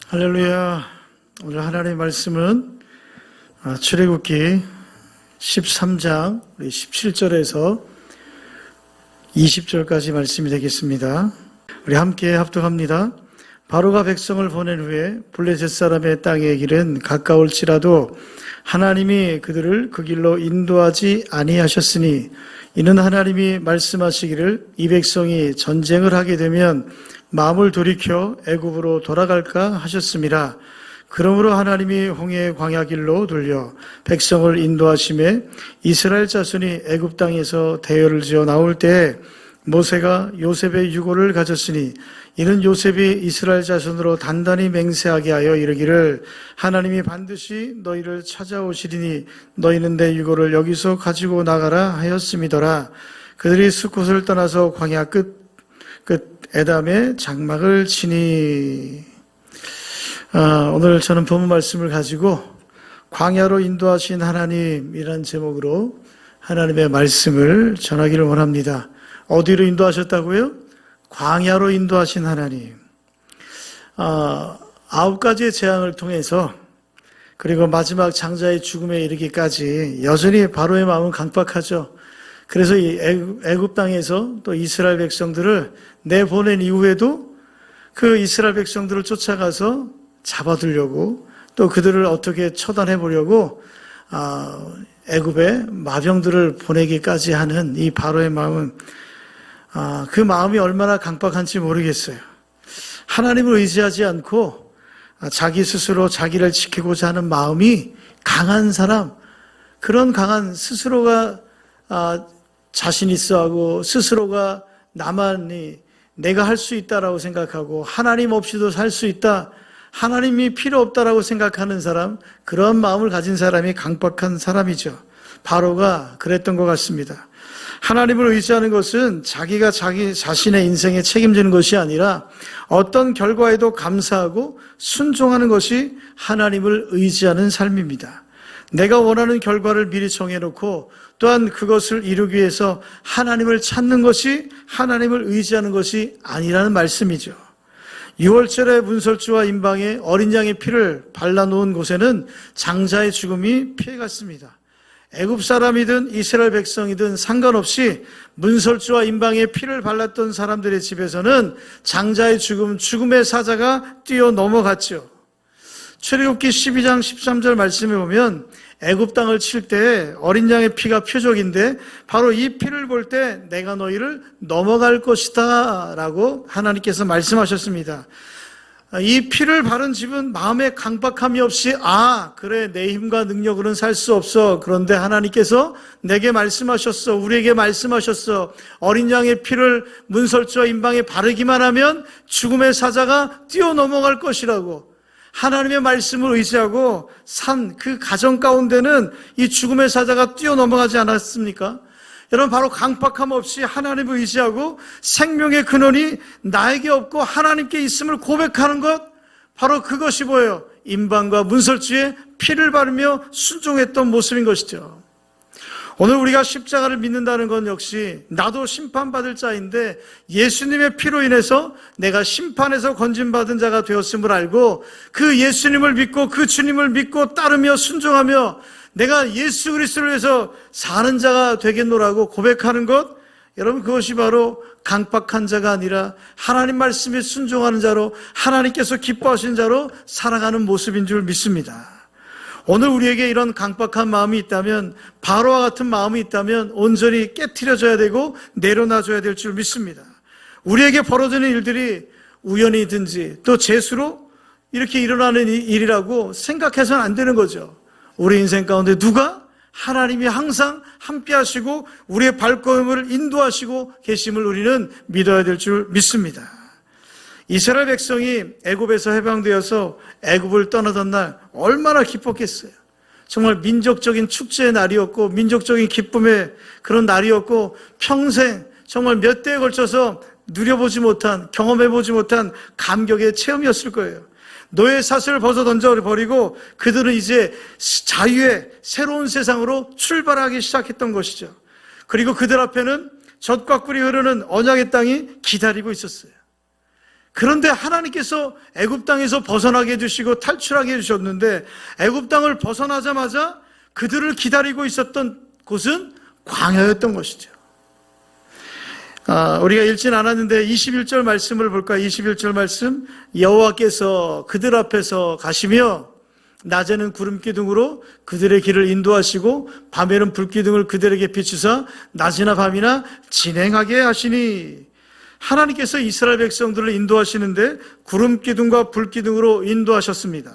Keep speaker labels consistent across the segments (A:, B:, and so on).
A: 할렐루야. 오늘 하나님의 말씀은 출애굽기 13장 17절에서 20절까지 말씀이 되겠습니다. 우리 함께 합독합니다. 바로가 백성을 보낸 후에 블레셋 사람의 땅의 길은 가까울지라도 하나님이 그들을 그 길로 인도하지 아니하셨으니 이는 하나님이 말씀하시기를 이 백성이 전쟁을 하게 되면 마음을 돌이켜 애굽으로 돌아갈까 하셨음이라. 그러므로 하나님이 홍해의 광야 길로 돌려 백성을 인도하심에 이스라엘 자손이 애굽 땅에서 대열을 지어 나올 때에 모세가 요셉의 유고를 가졌으니 이는 요셉이 이스라엘 자손으로 단단히 맹세하게 하여 이르기를 하나님이 반드시 너희를 찾아오시리니 너희는 내 유고를 여기서 가지고 나가라 하였음이더라. 그들이 숫곳을 떠나서 광야 끝 에담에 장막을 치니. 오늘 저는 본문 말씀을 가지고 광야로 인도하신 하나님이란 제목으로 하나님의 말씀을 전하기를 원합니다. 어디로 인도하셨다고요? 광야로 인도하신 하나님. 9가지의 재앙을 통해서 그리고 마지막 장자의 죽음에 이르기까지 여전히 바로의 마음은 강박하죠. 그래서 이 애굽 땅에서 또 이스라엘 백성들을 내보낸 이후에도 그 이스라엘 백성들을 쫓아가서 잡아두려고 또 그들을 어떻게 처단해 보려고 애굽에 마병들을 보내기까지 하는 이 바로의 마음은 그 마음이 얼마나 강박한지 모르겠어요. 하나님을 의지하지 않고 자기 스스로 자기를 지키고자 하는 마음이 강한 사람, 그런 강한 스스로가 자신 있어 하고 스스로가 나만이 내가 할 수 있다라고 생각하고 하나님 없이도 살 수 있다, 하나님이 필요 없다라고 생각하는 사람, 그런 마음을 가진 사람이 강박한 사람이죠. 바로가 그랬던 것 같습니다. 하나님을 의지하는 것은 자기가 자기 자신의 인생에 책임지는 것이 아니라 어떤 결과에도 감사하고 순종하는 것이 하나님을 의지하는 삶입니다. 내가 원하는 결과를 미리 정해놓고 또한 그것을 이루기 위해서 하나님을 찾는 것이 하나님을 의지하는 것이 아니라는 말씀이죠. 6월절에 문설주와 임방에 어린 양의 피를 발라놓은 곳에는 장자의 죽음이 피해갔습니다. 애굽 사람이든 이스라엘 백성이든 상관없이 문설주와 임방에 피를 발랐던 사람들의 집에서는 장자의 죽음의 사자가 뛰어 넘어갔죠. 출애굽기 12장 13절 말씀에 보면 애굽 땅을 칠 때 어린 양의 피가 표적인데 바로 이 피를 볼 때 내가 너희를 넘어갈 것이다 라고 하나님께서 말씀하셨습니다. 이 피를 바른 집은 마음에 강박함이 없이 그래 내 힘과 능력으로는 살 수 없어. 그런데 하나님께서 내게 말씀하셨어. 우리에게 말씀하셨어. 어린 양의 피를 문설주와 임방에 바르기만 하면 죽음의 사자가 뛰어넘어갈 것이라고. 하나님의 말씀을 의지하고 산 그 가정 가운데는 이 죽음의 사자가 뛰어넘어가지 않았습니까? 여러분, 바로 강박함 없이 하나님을 의지하고 생명의 근원이 나에게 없고 하나님께 있음을 고백하는 것, 바로 그것이 뭐예요? 임방과 문설주에 피를 바르며 순종했던 모습인 것이죠. 오늘 우리가 십자가를 믿는다는 건 역시 나도 심판받을 자인데 예수님의 피로 인해서 내가 심판에서 건진받은 자가 되었음을 알고 그 예수님을 믿고 그 주님을 믿고 따르며 순종하며 내가 예수 그리스도를 위해서 사는 자가 되겠노라고 고백하는 것, 여러분, 그것이 바로 강박한 자가 아니라 하나님 말씀에 순종하는 자로 하나님께서 기뻐하시는 자로 살아가는 모습인 줄 믿습니다. 오늘 우리에게 이런 강박한 마음이 있다면, 바로와 같은 마음이 있다면 온전히 깨트려져야 되고 내려놔줘야 될 줄 믿습니다. 우리에게 벌어지는 일들이 우연이든지 또 재수로 이렇게 일어나는 일이라고 생각해서는 안 되는 거죠. 우리 인생 가운데 누가? 하나님이 항상 함께 하시고 우리의 발걸음을 인도하시고 계심을 우리는 믿어야 될 줄 믿습니다. 이스라엘 백성이 애굽에서 해방되어서 애굽을 떠나던 날 얼마나 기뻤겠어요. 정말 민족적인 축제의 날이었고 민족적인 기쁨의 그런 날이었고 평생 정말 몇 대에 걸쳐서 누려보지 못한, 경험해보지 못한 감격의 체험이었을 거예요. 노예 사슬을 벗어 던져버리고 그들은 이제 자유의 새로운 세상으로 출발하기 시작했던 것이죠. 그리고 그들 앞에는 젖과 꿀이 흐르는 언약의 땅이 기다리고 있었어요. 그런데 하나님께서 애굽 땅에서 벗어나게 해주시고 탈출하게 해주셨는데 애굽 땅을 벗어나자마자 그들을 기다리고 있었던 곳은 광야였던 것이죠. 우리가 읽진 않았는데 21절 말씀을 볼까요? 21절 말씀, 여호와께서 그들 앞에서 가시며 낮에는 구름기둥으로 그들의 길을 인도하시고 밤에는 불기둥을 그들에게 비추사 낮이나 밤이나 진행하게 하시니, 하나님께서 이스라엘 백성들을 인도하시는데 구름기둥과 불기둥으로 인도하셨습니다.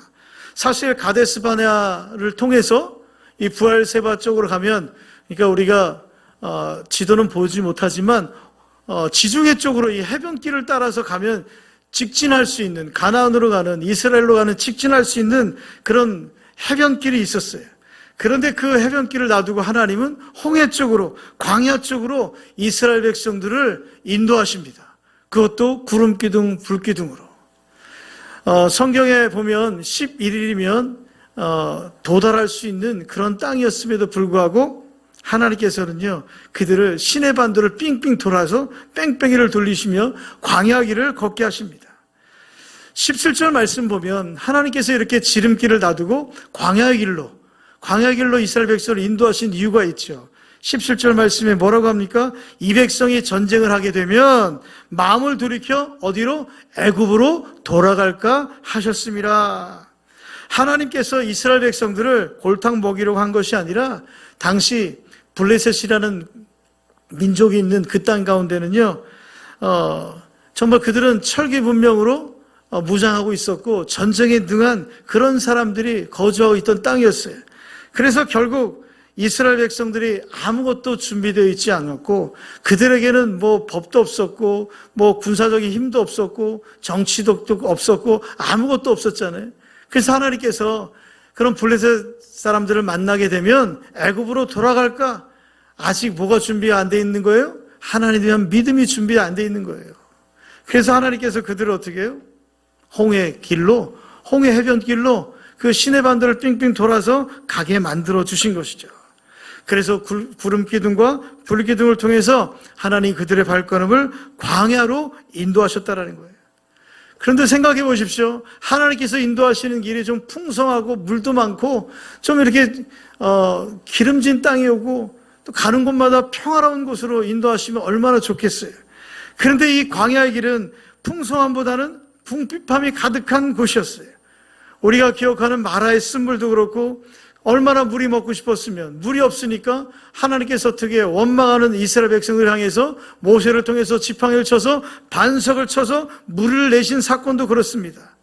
A: 사실 가데스바네아를 통해서 이 부엘세바 쪽으로 가면, 그러니까 우리가 지도는 보지 못하지만 지중해 쪽으로 이 해변길을 따라서 가면 직진할 수 있는, 가나안으로 가는, 이스라엘로 가는 직진할 수 있는 그런 해변길이 있었어요. 그런데 그 해변길을 놔두고 하나님은 홍해 쪽으로, 광야 쪽으로 이스라엘 백성들을 인도하십니다. 그것도 구름기둥, 불기둥으로. 성경에 보면 11일이면 도달할 수 있는 그런 땅이었음에도 불구하고 하나님께서는요, 그들을 시내 반도를 삥삥 돌아서 뺑뺑이를 돌리시며 광야길을 걷게 하십니다. 17절 말씀 보면 하나님께서 이렇게 지름길을 놔두고 광야길로 이스라엘 백성을 인도하신 이유가 있죠. 17절 말씀에 뭐라고 합니까? 이 백성이 전쟁을 하게 되면 마음을 돌이켜 어디로? 애굽으로 돌아갈까 하셨습니다. 하나님께서 이스라엘 백성들을 골탕 먹이려고 한 것이 아니라 당시 블레셋이라는 민족이 있는 그 땅 가운데는요, 정말 그들은 철기 문명으로 무장하고 있었고 전쟁에 능한 그런 사람들이 거주하고 있던 땅이었어요. 그래서 결국 이스라엘 백성들이 아무것도 준비되어 있지 않았고, 그들에게는 뭐 법도 없었고 뭐 군사적인 힘도 없었고 정치도 없었고 아무것도 없었잖아요. 그래서 하나님께서 그런 블레셋 사람들을 만나게 되면 애굽으로 돌아갈까? 아직 뭐가 준비가 안 돼 있는 거예요? 하나님에 대한 믿음이 준비 안 돼 있는 거예요. 그래서 하나님께서 그들을 어떻게 해요? 홍해 해변길로 그 시내반도를 삥삥 돌아서 가게 만들어 주신 것이죠. 그래서 구름기둥과 불기둥을 통해서 하나님 그들의 발걸음을 광야로 인도하셨다라는 거예요. 그런데 생각해 보십시오. 하나님께서 인도하시는 길이 좀 풍성하고 물도 많고 좀 이렇게 기름진 땅이오고 또 가는 곳마다 평화로운 곳으로 인도하시면 얼마나 좋겠어요. 그런데 이 광야의 길은 풍성함보다는 궁핍함이 가득한 곳이었어요. 우리가 기억하는 마라의 쓴물도 그렇고, 얼마나 물이 먹고 싶었으면 물이 없으니까 하나님께서 어떻게 원망하는 이스라엘 백성을 향해서 모세를 통해서 지팡이를 쳐서 반석을 쳐서 물을 내신 사건도 그렇습니다.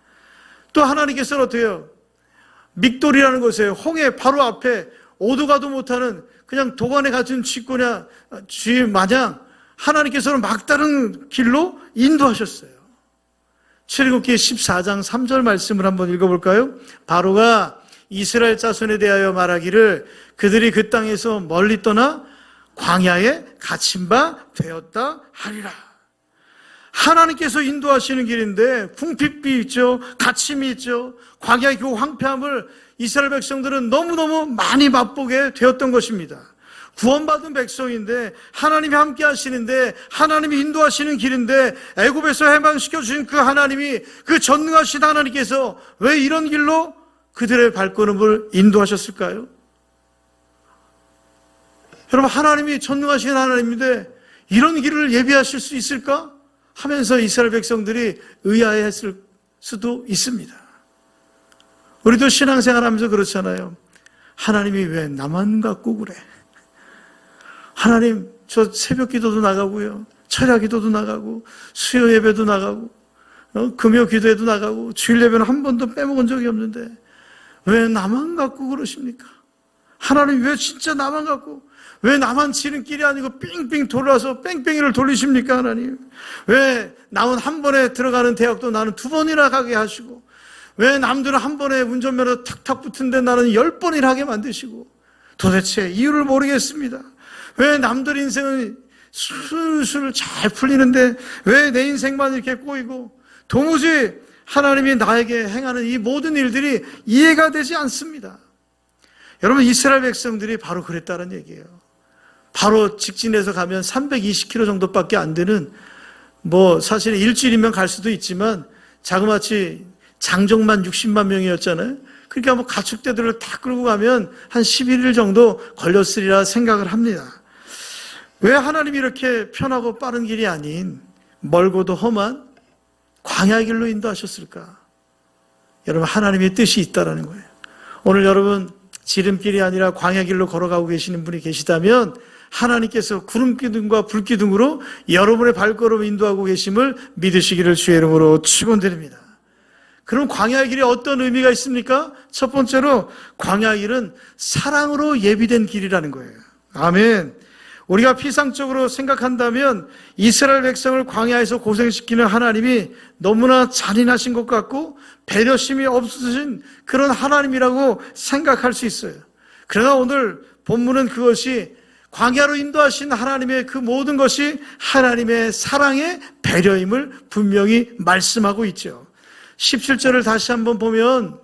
A: 또 하나님께서는 어떻게 해요? 믹돌이라는 곳에 홍해 바로 앞에 오도 가도 못하는 그냥 도관에 갇힌 쥐꼬냐 쥐 마냥 하나님께서는 막다른 길로 인도하셨어요. 출애굽기 14장 3절 말씀을 한번 읽어볼까요? 바로가 이스라엘 자손에 대하여 말하기를 그들이 그 땅에서 멀리 떠나 광야에 갇힌 바 되었다 하리라. 하나님께서 인도하시는 길인데 궁핍이 있죠. 갇힘이 있죠. 광야의 그 황폐함을 이스라엘 백성들은 너무너무 많이 맛보게 되었던 것입니다. 구원받은 백성인데 하나님이 함께 하시는데 하나님이 인도하시는 길인데 애굽에서 해방시켜 주신 그 하나님이, 그 전능하신 하나님께서 왜 이런 길로 그들의 발걸음을 인도하셨을까요? 여러분, 하나님이 전능하신 하나님인데 이런 길을 예비하실 수 있을까? 하면서 이스라엘 백성들이 의아해했을 수도 있습니다. 우리도 신앙생활하면서 그렇잖아요. 하나님이 왜 나만 갖고 그래? 하나님, 저 새벽 기도도 나가고요, 철야 기도도 나가고 수요 예배도 나가고 금요 기도에도 나가고 주일 예배는 한 번도 빼먹은 적이 없는데 왜 나만 갖고 그러십니까? 하나님 왜 진짜 나만 갖고, 왜 나만 지름길이 아니고 삥삥 돌아서 뺑뺑이를 돌리십니까? 하나님 왜 남은 한 번에 들어가는 대학도 나는 2번이나 가게 하시고, 왜 남들은 한 번에 운전면허 탁탁 붙은데 나는 10번이나 하게 만드시고, 도대체 이유를 모르겠습니다. 왜 남들 인생은 술술 잘 풀리는데 왜 내 인생만 이렇게 꼬이고, 도무지 하나님이 나에게 행하는 이 모든 일들이 이해가 되지 않습니다. 여러분, 이스라엘 백성들이 바로 그랬다는 얘기예요. 바로 직진해서 가면 320km 정도밖에 안 되는 사실 일주일이면 갈 수도 있지만 자그마치 장정만 60만 명이었잖아요. 그러니까 가축대들을 다 끌고 가면 한 11일 정도 걸렸으리라 생각을 합니다. 왜 하나님이 이렇게 편하고 빠른 길이 아닌 멀고도 험한 광야 길로 인도하셨을까? 여러분, 하나님의 뜻이 있다라는 거예요. 오늘 여러분 지름길이 아니라 광야 길로 걸어가고 계시는 분이 계시다면 하나님께서 구름기둥과 불기둥으로 여러분의 발걸음을 인도하고 계심을 믿으시기를 주의 이름으로 축원드립니다. 그럼 광야의 길에 어떤 의미가 있습니까? 첫 번째로 광야의 길은 사랑으로 예비된 길이라는 거예요. 아멘. 우리가 피상적으로 생각한다면 이스라엘 백성을 광야에서 고생시키는 하나님이 너무나 잔인하신 것 같고 배려심이 없으신 그런 하나님이라고 생각할 수 있어요. 그러나 오늘 본문은 그것이 광야로 인도하신 하나님의 그 모든 것이 하나님의 사랑의 배려임을 분명히 말씀하고 있죠. 17절을 다시 한번 보면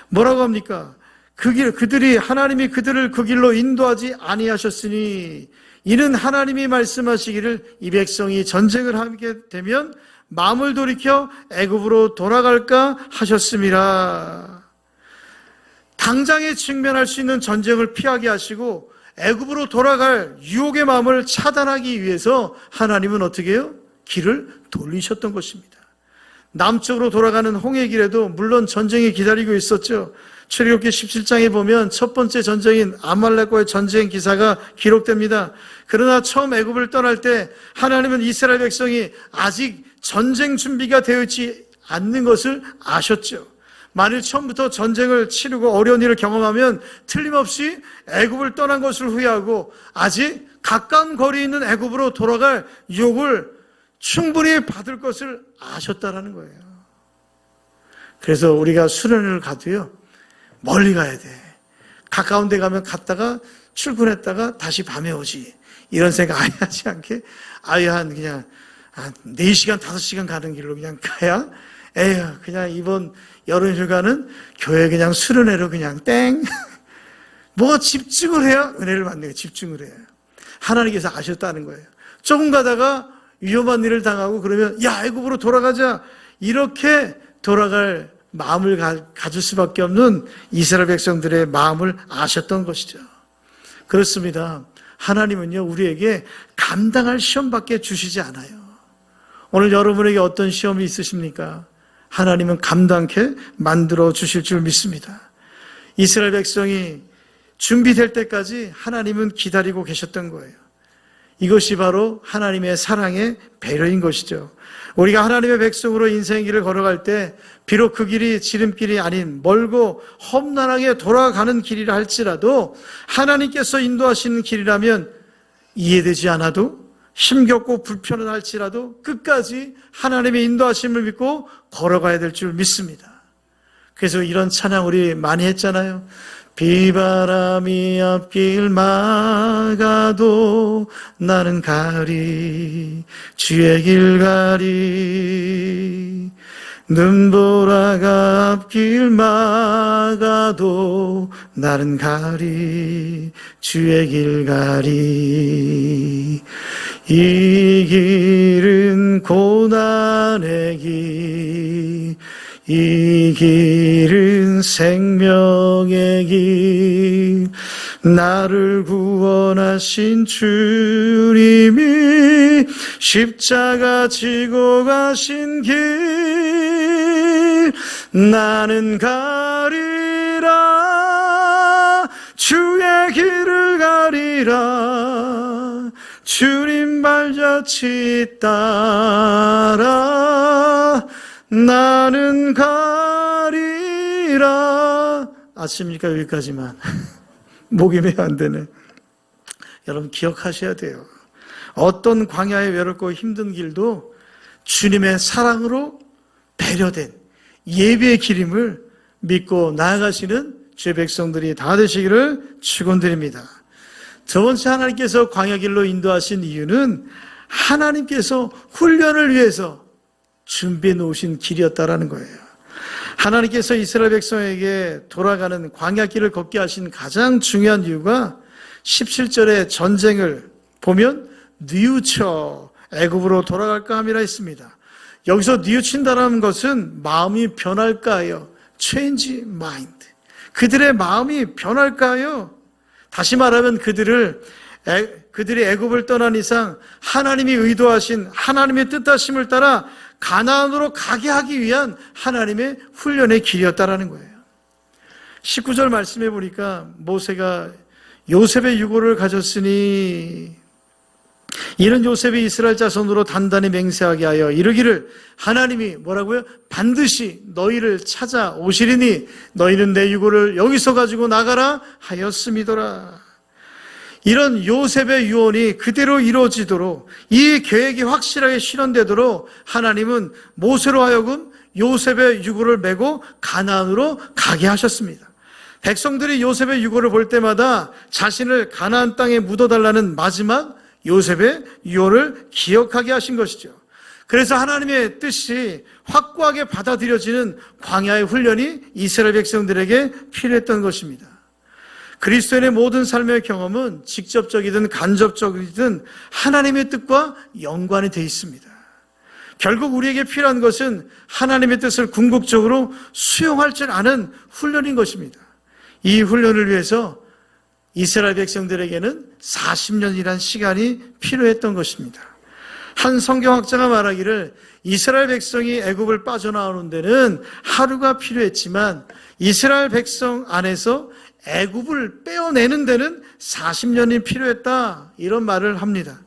A: 뭐라고 합니까? 그들이 하나님이 그들을 그 길로 인도하지 아니하셨으니 이는 하나님이 말씀하시기를 이 백성이 전쟁을 하게 되면 마음을 돌이켜 애굽으로 돌아갈까 하셨음이라. 당장에 직면할 수 있는 전쟁을 피하게 하시고 애굽으로 돌아갈 유혹의 마음을 차단하기 위해서 하나님은 어떻게 해요? 길을 돌리셨던 것입니다. 남쪽으로 돌아가는 홍해 길에도 물론 전쟁이 기다리고 있었죠. 출애굽기 17장에 보면 첫 번째 전쟁인 아말렉과의 전쟁 기사가 기록됩니다. 그러나 처음 애굽을 떠날 때 하나님은 이스라엘 백성이 아직 전쟁 준비가 되어 있지 않는 것을 아셨죠. 만일 처음부터 전쟁을 치르고 어려운 일을 경험하면 틀림없이 애굽을 떠난 것을 후회하고 아직 가까운 거리에 있는 애굽으로 돌아갈 유혹을 충분히 받을 것을 아셨다라는 거예요. 그래서 우리가 수련회를 가도요, 멀리 가야 돼. 가까운 데 가면 갔다가 출근했다가 다시 밤에 오지. 이런 생각 아예 하지 않게 아예 그냥 4시간, 5시간 가는 길로 그냥 가야 에휴, 그냥 이번 여름 휴가는 교회 그냥 수련회로 그냥 땡. 집중을 해야 은혜를 받는 거예요. 집중을 해요. 하나님께서 아셨다는 거예요. 조금 가다가 위험한 일을 당하고 그러면 야, 애굽으로 돌아가자. 이렇게 돌아갈 마음을 가질 수밖에 없는 이스라엘 백성들의 마음을 아셨던 것이죠. 그렇습니다. 하나님은요, 우리에게 감당할 시험밖에 주시지 않아요. 오늘 여러분에게 어떤 시험이 있으십니까? 하나님은 감당케 만들어 주실 줄 믿습니다. 이스라엘 백성이 준비될 때까지 하나님은 기다리고 계셨던 거예요. 이것이 바로 하나님의 사랑의 배려인 것이죠. 우리가 하나님의 백성으로 인생의 길을 걸어갈 때 비록 그 길이 지름길이 아닌 멀고 험난하게 돌아가는 길이라 할지라도 하나님께서 인도하시는 길이라면 이해되지 않아도 힘겹고 불편은 할지라도 끝까지 하나님의 인도하심을 믿고 걸어가야 될 줄 믿습니다. 그래서 이런 찬양 우리 많이 했잖아요. 비바람이 앞길 막아도 나는 가리 주의 길 가리 눈보라가 앞길 막아도 나는 가리 주의 길 가리 이 길은 고난의 길 이 길은 생명의 길 나를 구원하신 주님이 십자가 지고 가신 길 나는 가리라 주의 길을 가리라 주님 발자취 따라 나는 가리라. 아십니까? 여기까지만. 목이 매우 안 되네. 여러분 기억하셔야 돼요. 어떤 광야의 외롭고 힘든 길도 주님의 사랑으로 배려된 예비의 길임을 믿고 나아가시는 주의 백성들이 다 되시기를 축원드립니다. 두 번째 하나님께서 광야 길로 인도하신 이유는 하나님께서 훈련을 위해서 준비해 놓으신 길이었다라는 거예요. 하나님께서 이스라엘 백성에게 돌아가는 광야길을 걷게 하신 가장 중요한 이유가 17절의 전쟁을 보면 뉘우쳐 애굽으로 돌아갈까 함이라 했습니다. 여기서 뉘우친다라는 것은 마음이 변할까요? Change mind. 그들의 마음이 변할까요? 다시 말하면 그들이 애굽을 떠난 이상 하나님이 의도하신 하나님의 뜻하심을 따라 가나안으로 가게 하기 위한 하나님의 훈련의 길이었다라는 거예요. 19절 말씀해 보니까 모세가 요셉의 유고를 가졌으니 이는 요셉이 이스라엘 자손으로 단단히 맹세하게 하여 이르기를 하나님이 뭐라고요? 반드시 너희를 찾아오시리니 너희는 내 유고를 여기서 가지고 나가라 하였음이더라. 이런 요셉의 유언이 그대로 이루어지도록 이 계획이 확실하게 실현되도록 하나님은 모세로 하여금 요셉의 유고를 메고 가나안으로 가게 하셨습니다. 백성들이 요셉의 유고를 볼 때마다 자신을 가나안 땅에 묻어달라는 마지막 요셉의 유언을 기억하게 하신 것이죠. 그래서 하나님의 뜻이 확고하게 받아들여지는 광야의 훈련이 이스라엘 백성들에게 필요했던 것입니다. 그리스도인의 모든 삶의 경험은 직접적이든 간접적이든 하나님의 뜻과 연관이 되어 있습니다. 결국 우리에게 필요한 것은 하나님의 뜻을 궁극적으로 수용할 줄 아는 훈련인 것입니다. 이 훈련을 위해서 이스라엘 백성들에게는 40년이라는 시간이 필요했던 것입니다. 한 성경학자가 말하기를 이스라엘 백성이 애굽을 빠져나오는 데는 하루가 필요했지만 이스라엘 백성 안에서 애굽을 빼어내는 데는 40년이 필요했다, 이런 말을 합니다.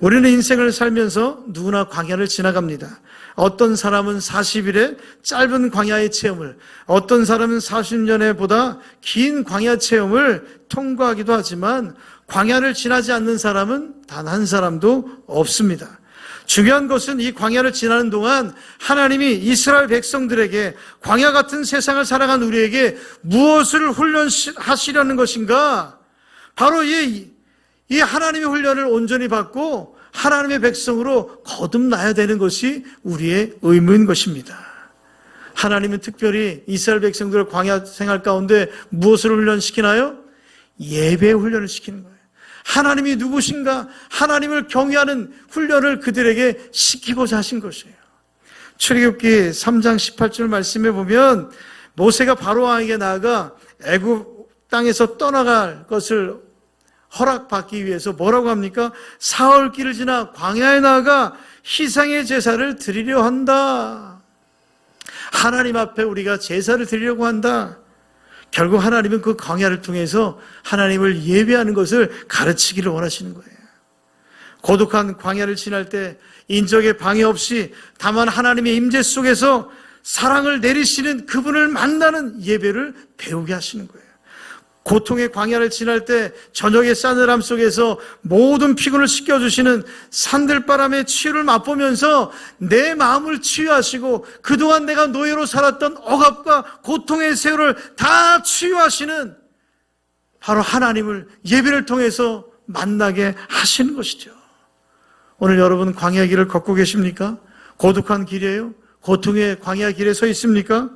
A: 우리는 인생을 살면서 누구나 광야를 지나갑니다. 어떤 사람은 40일의 짧은 광야의 체험을, 어떤 사람은 40년의 보다 긴 광야 체험을 통과하기도 하지만 광야를 지나지 않는 사람은 단 한 사람도 없습니다. 중요한 것은 이 광야를 지나는 동안 하나님이 이스라엘 백성들에게 광야 같은 세상을 살아간 우리에게 무엇을 훈련하시려는 것인가? 바로 이 하나님의 훈련을 온전히 받고 하나님의 백성으로 거듭나야 되는 것이 우리의 의무인 것입니다. 하나님은 특별히 이스라엘 백성들을 광야 생활 가운데 무엇을 훈련시키나요? 예배 훈련을 시키는 거예요. 하나님이 누구신가? 하나님을 경외하는 훈련을 그들에게 시키고자 하신 것이에요. 출애굽기 3장 18절 말씀에 보면 모세가 바로왕에게 나아가 애굽 땅에서 떠나갈 것을 허락받기 위해서 뭐라고 합니까? 사흘 길을 지나 광야에 나아가 희생의 제사를 드리려 한다. 하나님 앞에 우리가 제사를 드리려고 한다. 결국 하나님은 그 광야를 통해서 하나님을 예배하는 것을 가르치기를 원하시는 거예요. 고독한 광야를 지날 때 인적의 방해 없이 다만 하나님의 임재 속에서 사랑을 내리시는 그분을 만나는 예배를 배우게 하시는 거예요. 고통의 광야를 지날 때 저녁의 싸늘함 속에서 모든 피곤을 씻겨주시는 산들바람의 치유를 맛보면서 내 마음을 치유하시고 그동안 내가 노예로 살았던 억압과 고통의 세월을 다 치유하시는 바로 하나님을 예배를 통해서 만나게 하시는 것이죠. 오늘 여러분 광야 길을 걷고 계십니까? 고독한 길이에요? 고통의 광야 길에 서 있습니까?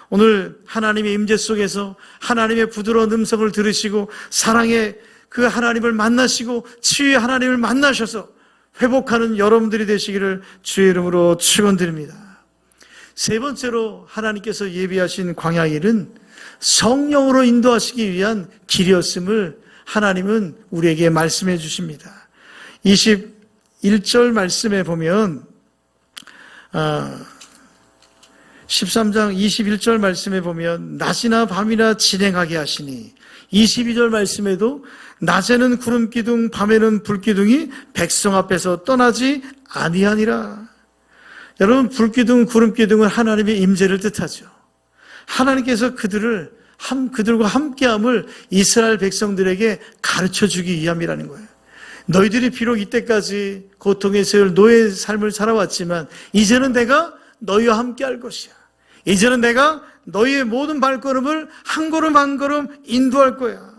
A: 오늘 하나님의 임재 속에서 하나님의 부드러운 음성을 들으시고 사랑의 그 하나님을 만나시고 치유의 하나님을 만나셔서 회복하는 여러분들이 되시기를 주의 이름으로 축원드립니다. 세 번째로 하나님께서 예비하신 광야 길은 성령으로 인도하시기 위한 길이었음을 하나님은 우리에게 말씀해 주십니다. 21절 말씀에 보면 13장 21절 말씀에 보면 낮이나 밤이나 진행하게 하시니 22절 말씀에도 낮에는 구름기둥 밤에는 불기둥이 백성 앞에서 떠나지 아니하니라. 여러분, 불기둥 구름기둥은 하나님의 임재를 뜻하죠. 하나님께서 그들과 함께함을 이스라엘 백성들에게 가르쳐주기 위함이라는 거예요. 너희들이 비록 이때까지 고통의 세월 노예의 삶을 살아왔지만 이제는 내가 너희와 함께할 것이야. 이제는 내가 너희의 모든 발걸음을 한 걸음 한 걸음 인도할 거야.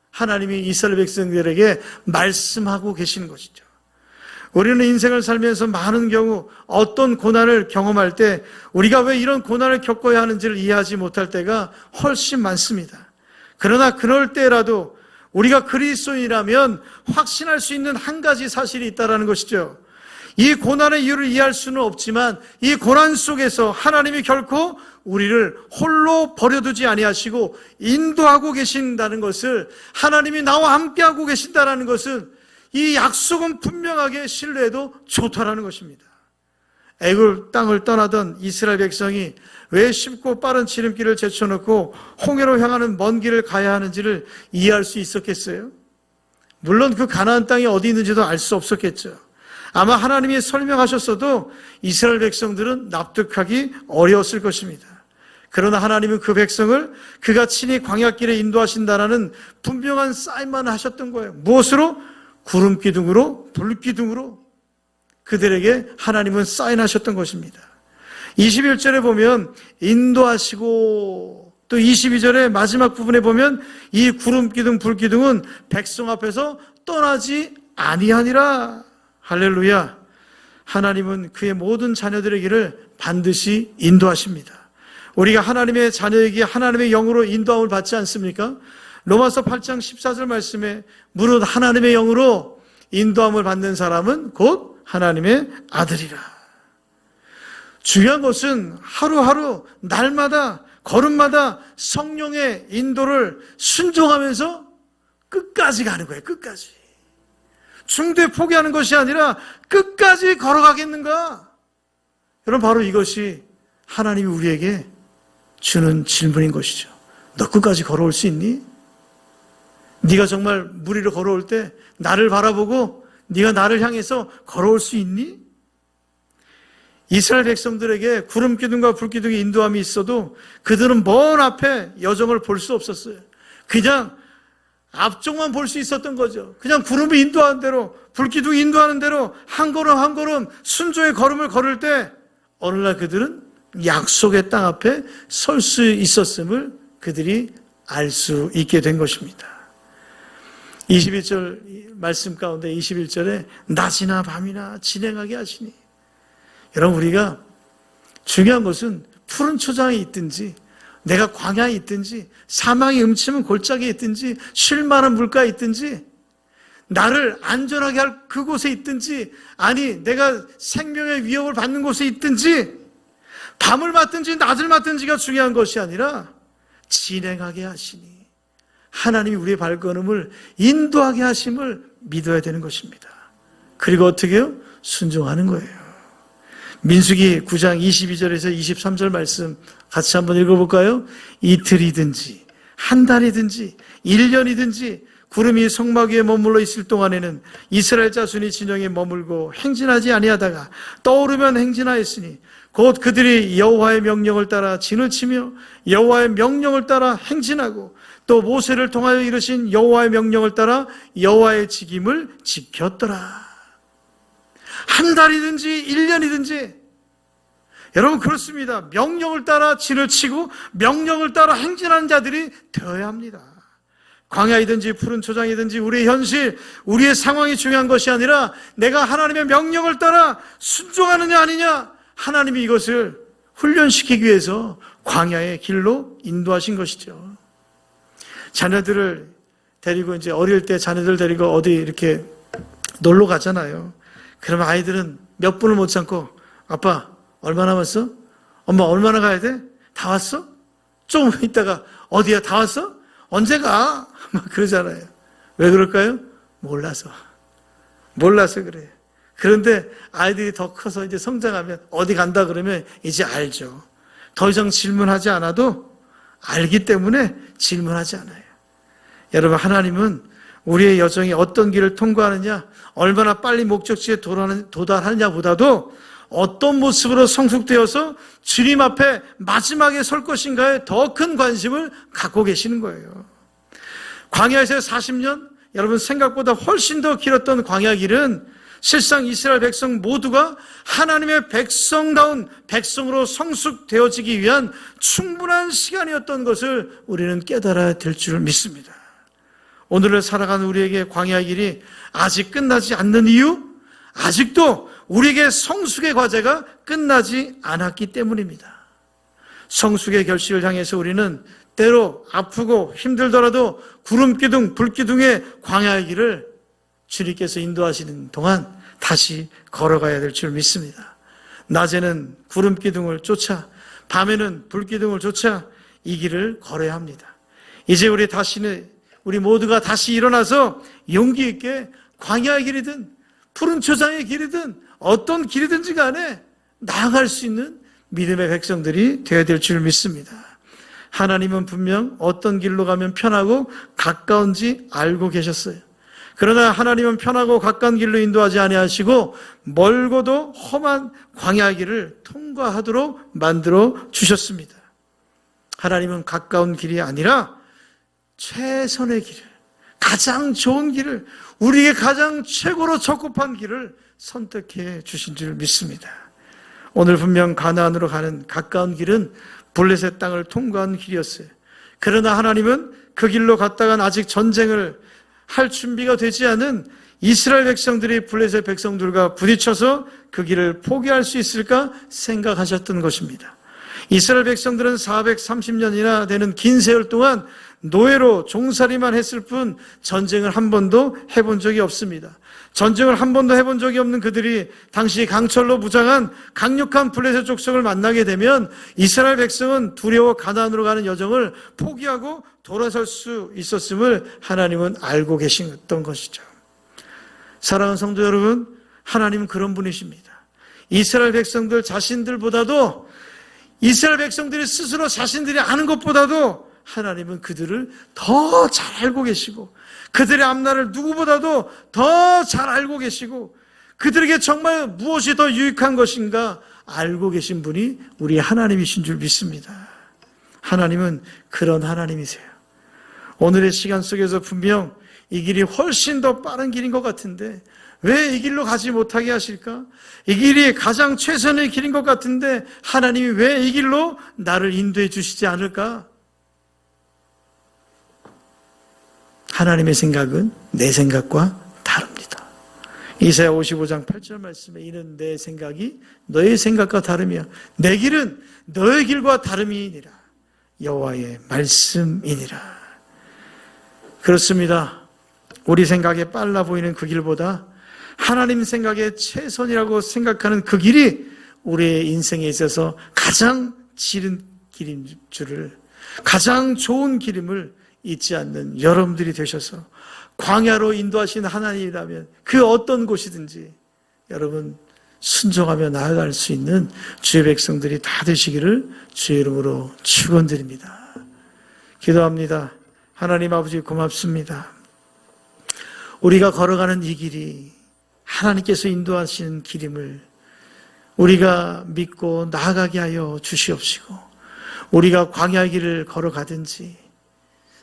A: 하나님이 이스라엘 백성들에게 말씀하고 계시는 것이죠. 우리는 인생을 살면서 많은 경우 어떤 고난을 경험할 때 우리가 왜 이런 고난을 겪어야 하는지를 이해하지 못할 때가 훨씬 많습니다. 그러나 그럴 때라도 우리가 그리스도인이라면 확신할 수 있는 한 가지 사실이 있다는 것이죠. 이 고난의 이유를 이해할 수는 없지만 이 고난 속에서 하나님이 결코 우리를 홀로 버려두지 아니하시고 인도하고 계신다는 것을, 하나님이 나와 함께하고 계신다는 것은 이 약속은 분명하게 신뢰해도 좋다라는 것입니다. 애굽 땅을 떠나던 이스라엘 백성이 왜 쉽고 빠른 지름길을 제쳐놓고 홍해로 향하는 먼 길을 가야 하는지를 이해할 수 있었겠어요? 물론 그 가나안 땅이 어디 있는지도 알 수 없었겠죠. 아마 하나님이 설명하셨어도 이스라엘 백성들은 납득하기 어려웠을 것입니다. 그러나 하나님은 그 백성을 그가 친히 광야길에 인도하신다라는 분명한 사인만 하셨던 거예요. 무엇으로? 구름기둥으로, 불기둥으로 그들에게 하나님은 사인하셨던 것입니다. 21절에 보면 인도하시고, 또 22절의 마지막 부분에 보면 이 구름기둥, 불기둥은 백성 앞에서 떠나지 아니하니라. 할렐루야. 하나님은 그의 모든 자녀들의 길을 반드시 인도하십니다. 우리가 하나님의 자녀에게 하나님의 영으로 인도함을 받지 않습니까? 로마서 8장 14절 말씀에 무릇 하나님의 영으로 인도함을 받는 사람은 곧 하나님의 아들이라. 중요한 것은 하루하루 날마다 걸음마다 성령의 인도를 순종하면서 끝까지 가는 거예요. 끝까지. 중도에 포기하는 것이 아니라 끝까지 걸어가겠는가? 여러분, 바로 이것이 하나님이 우리에게 주는 질문인 것이죠. 너 끝까지 걸어올 수 있니? 네가 정말 물 위로 걸어올 때 나를 바라보고 네가 나를 향해서 걸어올 수 있니? 이스라엘 백성들에게 구름기둥과 불기둥의 인도함이 있어도 그들은 먼 앞에 여정을 볼 수 없었어요. 그냥 앞쪽만 볼 수 있었던 거죠. 그냥 구름이 인도하는 대로, 불기둥이 인도하는 대로 한 걸음 한 걸음 순종의 걸음을 걸을 때 어느 날 그들은 약속의 땅 앞에 설 수 있었음을 그들이 알 수 있게 된 것입니다. 21절 말씀 가운데 21절에 낮이나 밤이나 진행하게 하시니, 여러분, 우리가 중요한 것은 푸른 초장에 있든지 내가 광야에 있든지 사망이 음침한 골짜기에 있든지 쉴 만한 물가에 있든지 나를 안전하게 할 그곳에 있든지, 아니 내가 생명의 위협을 받는 곳에 있든지, 밤을 맞든지 낮을 맞든지가 중요한 것이 아니라 진행하게 하시니, 하나님이 우리의 발걸음을 인도하게 하심을 믿어야 되는 것입니다. 그리고 어떻게 해요? 순종하는 거예요. 민수기 9장 22절에서 23절 말씀 같이 한번 읽어볼까요? 이틀이든지 한 달이든지 1년이든지 구름이 성막 위에 머물러 있을 동안에는 이스라엘 자손이 진영에 머물고 행진하지 아니하다가 떠오르면 행진하였으니 곧 그들이 여호와의 명령을 따라 진을 치며 여호와의 명령을 따라 행진하고 또 모세를 통하여 이르신 여호와의 명령을 따라 여호와의 직임을 지켰더라. 한 달이든지 1년이든지, 여러분 그렇습니다. 명령을 따라 진을 치고 명령을 따라 행진하는 자들이 되어야 합니다. 광야이든지 푸른 초장이든지 우리의 현실, 우리의 상황이 중요한 것이 아니라 내가 하나님의 명령을 따라 순종하느냐 아니냐, 하나님이 이것을 훈련시키기 위해서 광야의 길로 인도하신 것이죠. 자녀들을 데리고, 이제 어릴 때 자녀들 데리고 어디 이렇게 놀러 가잖아요. 그러면 아이들은 몇 분을 못 참고, 아빠 얼마 남았어? 엄마 얼마나 가야 돼? 다 왔어? 좀 있다가 어디야? 다 왔어? 언제 가? 막 그러잖아요. 왜 그럴까요? 몰라서 그래요. 그런데 아이들이 더 커서 이제 성장하면 어디 간다 그러면 이제 알죠. 더 이상 질문하지 않아도 알기 때문에 질문하지 않아요. 여러분, 하나님은 우리의 여정이 어떤 길을 통과하느냐, 얼마나 빨리 목적지에 도달하느냐 보다도 어떤 모습으로 성숙되어서 주님 앞에 마지막에 설 것인가에 더 큰 관심을 갖고 계시는 거예요. 광야에서 40년, 여러분 생각보다 훨씬 더 길었던 광야 길은 실상 이스라엘 백성 모두가 하나님의 백성다운 백성으로 성숙되어지기 위한 충분한 시간이었던 것을 우리는 깨달아야 될 줄 믿습니다. 오늘을 살아가는 우리에게 광야 길이 아직 끝나지 않는 이유, 아직도 우리에게 성숙의 과제가 끝나지 않았기 때문입니다. 성숙의 결실을 향해서 우리는 때로 아프고 힘들더라도 구름기둥, 불기둥의 광야의 길을 주님께서 인도하시는 동안 다시 걸어가야 될 줄 믿습니다. 낮에는 구름 기둥을 쫓아, 밤에는 불 기둥을 쫓아 이 길을 걸어야 합니다. 이제 우리 모두가 다시 일어나서 용기 있게 광야의 길이든 푸른 초장의 길이든 어떤 길이든지 간에 나아갈 수 있는 믿음의 백성들이 되어야 될 줄 믿습니다. 하나님은 분명 어떤 길로 가면 편하고 가까운지 알고 계셨어요. 그러나 하나님은 편하고 가까운 길로 인도하지 아니하시고 멀고도 험한 광야의 길을 통과하도록 만들어 주셨습니다. 하나님은 가까운 길이 아니라 최선의 길을, 가장 좋은 길을, 우리에게 가장 최고로 적합한 길을 선택해 주신 줄 믿습니다. 오늘 분명 가나안으로 가는 가까운 길은 블레셋 땅을 통과한 길이었어요. 그러나 하나님은 그 길로 갔다간 아직 전쟁을 할 준비가 되지 않은 이스라엘 백성들이 블레셋 백성들과 부딪혀서 그 길을 포기할 수 있을까 생각하셨던 것입니다. 이스라엘 백성들은 430년이나 되는 긴 세월 동안 노예로 종살이만 했을 뿐 전쟁을 한 번도 해본 적이 없습니다. 전쟁을 한 번도 해본 적이 없는 그들이 당시 강철로 무장한 강력한 블레셋 족속을 만나게 되면 이스라엘 백성은 두려워 가나안으로 가는 여정을 포기하고 돌아설 수 있었음을 하나님은 알고 계셨던 것이죠. 사랑하는 성도 여러분, 하나님은 그런 분이십니다. 이스라엘 백성들 자신들보다도, 이스라엘 백성들이 스스로 자신들이 아는 것보다도 하나님은 그들을 더 잘 알고 계시고, 그들의 앞날을 누구보다도 더 잘 알고 계시고, 그들에게 정말 무엇이 더 유익한 것인가 알고 계신 분이 우리 하나님이신 줄 믿습니다. 하나님은 그런 하나님이세요. 오늘의 시간 속에서 분명 이 길이 훨씬 더 빠른 길인 것 같은데 왜 이 길로 가지 못하게 하실까? 이 길이 가장 최선의 길인 것 같은데 하나님이 왜 이 길로 나를 인도해 주시지 않을까? 하나님의 생각은 내 생각과 다릅니다. 이사야 55장 8절 말씀에 이는 내 생각이 너의 생각과 다르며 내 길은 너의 길과 다름이니라. 여호와의 말씀이니라. 그렇습니다. 우리 생각에 빨라 보이는 그 길보다 하나님 생각에 최선이라고 생각하는 그 길이 우리의 인생에 있어서 가장 지른 길인 줄을, 가장 좋은 길임을 잊지 않는 여러분들이 되셔서 광야로 인도하신 하나님이라면 그 어떤 곳이든지 여러분 순종하며 나아갈 수 있는 주의 백성들이 다 되시기를 주의 이름으로 축원드립니다. 기도합니다. 하나님 아버지 고맙습니다. 우리가 걸어가는 이 길이 하나님께서 인도하시는 길임을 우리가 믿고 나아가게 하여 주시옵시고, 우리가 광야의 길을 걸어가든지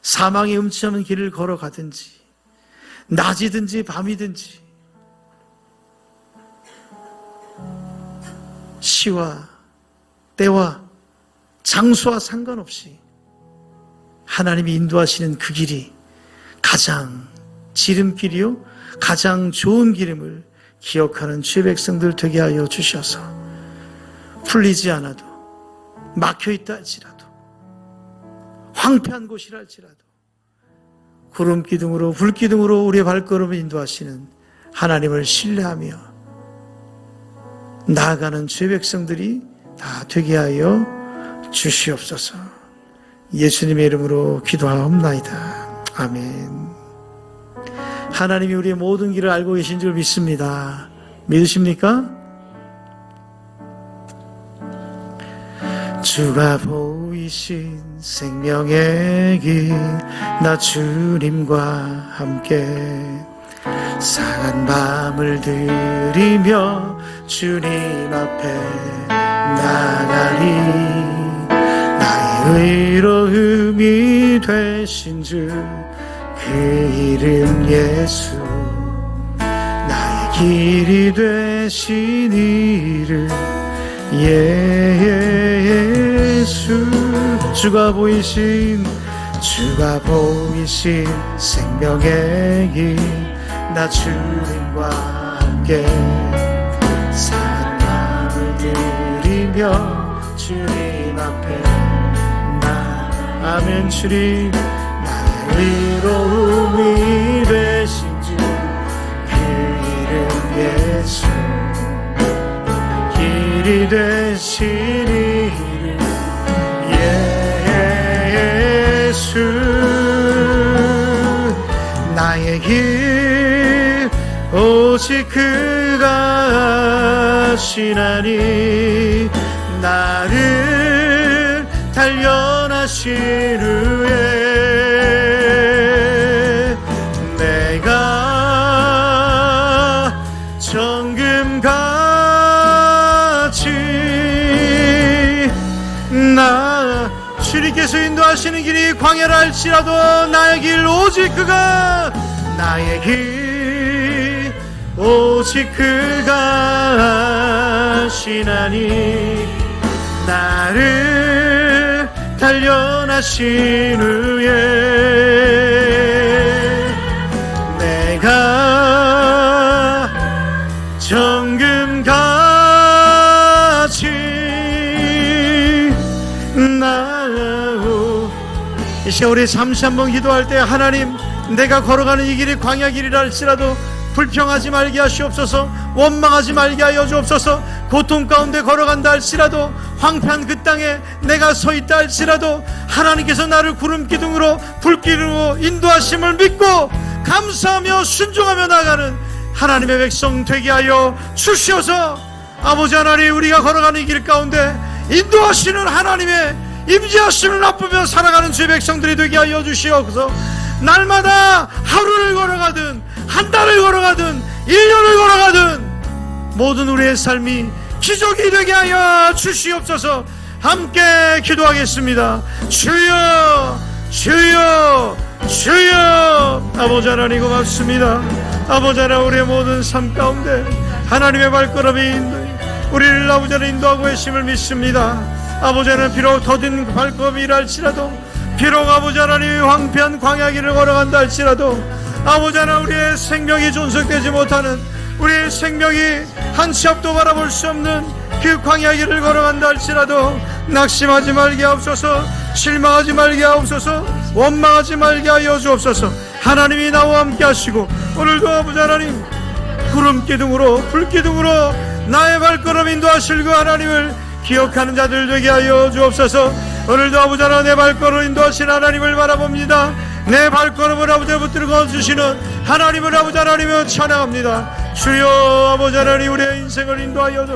A: 사망의 음침한 길을 걸어가든지 낮이든지 밤이든지 시와 때와 장소와 상관없이 하나님이 인도하시는 그 길이 가장 지름길이요 가장 좋은 길임을 기억하는 주의 백성들 되게 하여 주셔서 풀리지 않아도 막혀있다 할지라도 황폐한 곳이라 할지라도 구름 기둥으로 불 기둥으로 우리의 발걸음을 인도하시는 하나님을 신뢰하며 나아가는 주의 백성들이 다 되게 하여 주시옵소서. 예수님의 이름으로 기도하옵나이다. 아멘. 하나님이 우리의 모든 길을 알고 계신 줄 믿습니다. 믿으십니까? 주가 보이신 생명의 길, 나 주님과 함께 상한 밤을 들이며 주님 앞에 나가리. 나의 의로움이 되신 주 그 이름 예수, 나의 길이 되신 이름 예수. 주가 보이신 생명의 길, 나 주님과 함께 상한 마음을 들이며 주님 앞에 나 아멘. 주님 나의 의로움이 되신 주 그 이름 예수, 예수 나의 길 오직 그가 하시나니 나를 단련하신 후에 내가 정금같이 주님께서 인도하시는 길이 광야라 할지라도 나의 길 오직 그가 나의 길 오직 그가 하시나니 나를 단련하신 후에 내가 정금같이 이 시간 우리 잠시 한번 기도할 때 하나님 내가 걸어가는 이 길이 광야 길이라 할지라도 불평하지 말게 하시옵소서 원망하지 말게 하여 주옵소서 고통 가운데 걸어간다 할지라도 황폐한 그 땅에 내가 서 있다 할지라도 하나님께서 나를 구름기둥으로 불기둥으로 인도하심을 믿고 감사하며 순종하며 나가는 하나님의 백성 되게 하여 주시옵소서. 아버지 하나님 우리가 걸어가는 이 길 가운데 인도하시는 하나님의 임재하심을 나쁘며 살아가는 주의 백성들이 되게 하여 주시옵소서. 날마다 하루를 걸어가든 한 달을 걸어가든 1년을 걸어가든 모든 우리의 삶이 기적이 되게 하여 주시옵소서. 함께 기도하겠습니다. 주여 주여 주여. 아버지 하나님 고맙습니다. 아버지 하나님 우리의 모든 삶 가운데 하나님의 발걸음이 우리를 아버지 하나님 인도하고 계심을 믿습니다. 아버지 하나님 비록 더딘 발걸음이라 할지라도 비록 아버지 하나님 황폐한 광야길을 걸어간다 할지라도 아버지 하나님 우리의 생명이 존속되지 못하는 우리의 생명이 한 치 앞도 바라볼 수 없는 그 광야길을 걸어간다 할지라도 낙심하지 말게 하옵소서. 실망하지 말게 하옵소서. 원망하지 말게 하여 주옵소서. 하나님이 나와 함께 하시고 오늘도 아버지 하나님 구름기둥으로 불기둥으로 나의 발걸음 인도하실 그 하나님을 기억하는 자들 되게 하여 주옵소서. 오늘도 아버지 하나님 내 발걸음 인도하신 하나님을 바라봅니다. 내 발걸음을 아버지 붙들고 주시는 하나님을 아버지 하나님을 찬양합니다. 주여 아버지 하나님 우리의 인생을 인도하여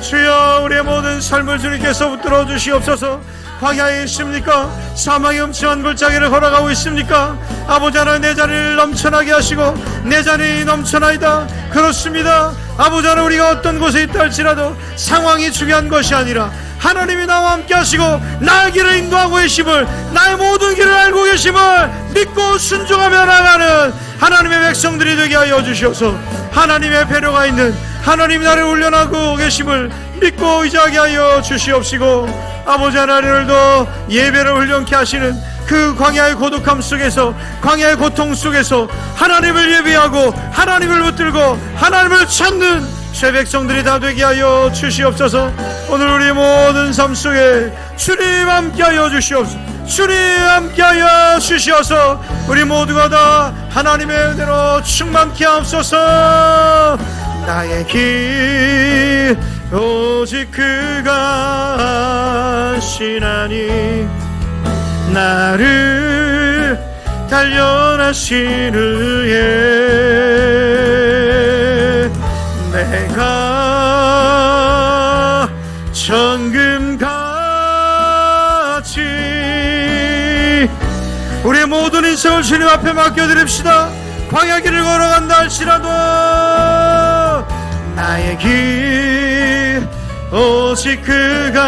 A: 주여 우리의 모든 삶을 주님께서 붙들어 주시옵소서. 광야에 있습니까? 사망의 음침한 골짜기를 걸어가고 있습니까? 아버지 하나님 내 자리를 넘쳐나게 하시고 내 자리 넘쳐나이다. 그렇습니다. 아버지 하나님 우리가 어떤 곳에 있다 할지라도 상황이 중요한 것이 아니라 하나님이 나와 함께 하시고 나의 길을 인도하고 계심을 나의 모든 길을 알고 계심을 믿고 순종하며 나가는 하나님의 백성들이 되게 하여 주시옵소서. 하나님의 배려가 있는 하나님이 나를 훈련하고 계심을 믿고 의지하게 하여 주시옵시고 아버지 하나님을도 예배를 훈련케 하시는 그 광야의 고독함 속에서 광야의 고통 속에서 하나님을 예배하고 하나님을 붙들고 하나님을 찾는 새 백성들이 다 되게 하여 주시옵소서. 오늘 우리 모든 삶 속에 주님 함께 하여 주시옵소서. 주님 함께 하여 주시옵소서. 우리 모두가 다 하나님의 은혜로 충만케 하옵소서. 나의 길 오직 그가 하시나니 나를 단련하신 후에 내가 정금같이 우리의 모든 인생을 주님 앞에 맡겨드립시다. 광야길을 걸어간다 할지라도 나의 길 오직 그가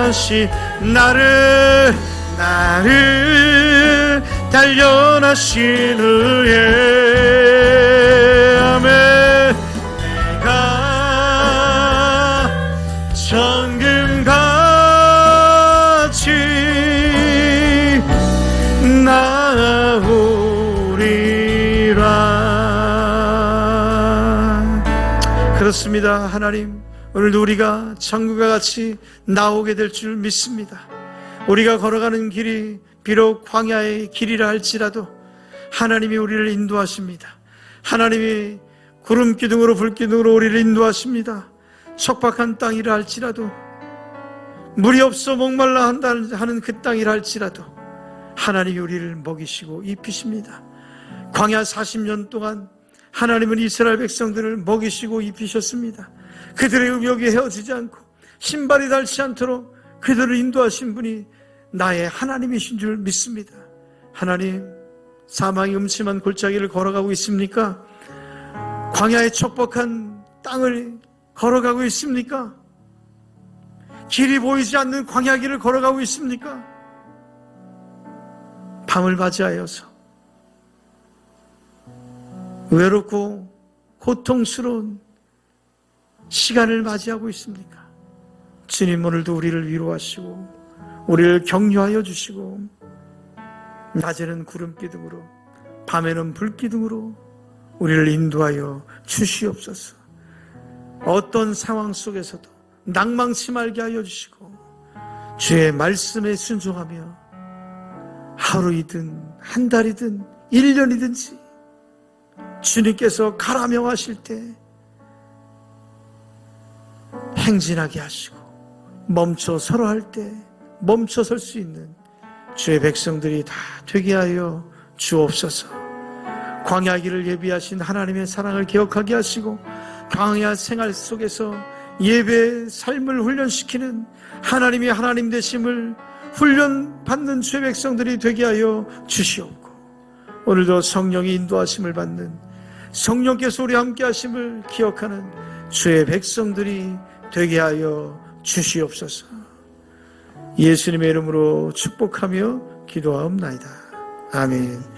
A: 하시 나를 단련하신 후에 아멘. 내가 정금같이 나오리라. 그렇습니다. 하나님 오늘도 우리가 천국과 같이 나오게 될 줄 믿습니다. 우리가 걸어가는 길이 비록 광야의 길이라 할지라도 하나님이 우리를 인도하십니다. 하나님이 구름기둥으로 불기둥으로 우리를 인도하십니다. 척박한 땅이라 할지라도 물이 없어 목말라 하는 그 땅이라 할지라도 하나님이 우리를 먹이시고 입히십니다. 광야 40년 동안 하나님은 이스라엘 백성들을 먹이시고 입히셨습니다. 그들의 음욕이 헤어지지 않고 신발이 닳지 않도록 그들을 인도하신 분이 나의 하나님이신 줄 믿습니다. 하나님, 사망의 음침한 골짜기를 걸어가고 있습니까? 광야의 척박한 땅을 걸어가고 있습니까? 길이 보이지 않는 광야길을 걸어가고 있습니까? 밤을 맞이하여서 외롭고 고통스러운 시간을 맞이하고 있습니까? 주님, 오늘도 우리를 위로하시고 우리를 격려하여 주시고 낮에는 구름 기둥으로 밤에는 불 기둥으로 우리를 인도하여 주시옵소서. 어떤 상황 속에서도 낭망치 말게 하여 주시고 주의 말씀에 순종하며 하루이든 한 달이든 1년이든지 주님께서 가라 명하실 때 행진하게 하시고 멈춰 서라 할 때 멈춰 설 수 있는 주의 백성들이 다 되게 하여 주옵소서. 광야 길을 예비하신 하나님의 사랑을 기억하게 하시고 광야 생활 속에서 예배의 삶을 훈련시키는 하나님이 하나님 되심을 훈련받는 주의 백성들이 되게 하여 주시옵고 오늘도 성령의 인도하심을 받는 성령께서 우리 함께 하심을 기억하는 주의 백성들이 되게 하여 주시옵소서. 예수님의 이름으로 축복하며 기도하옵나이다. 아멘.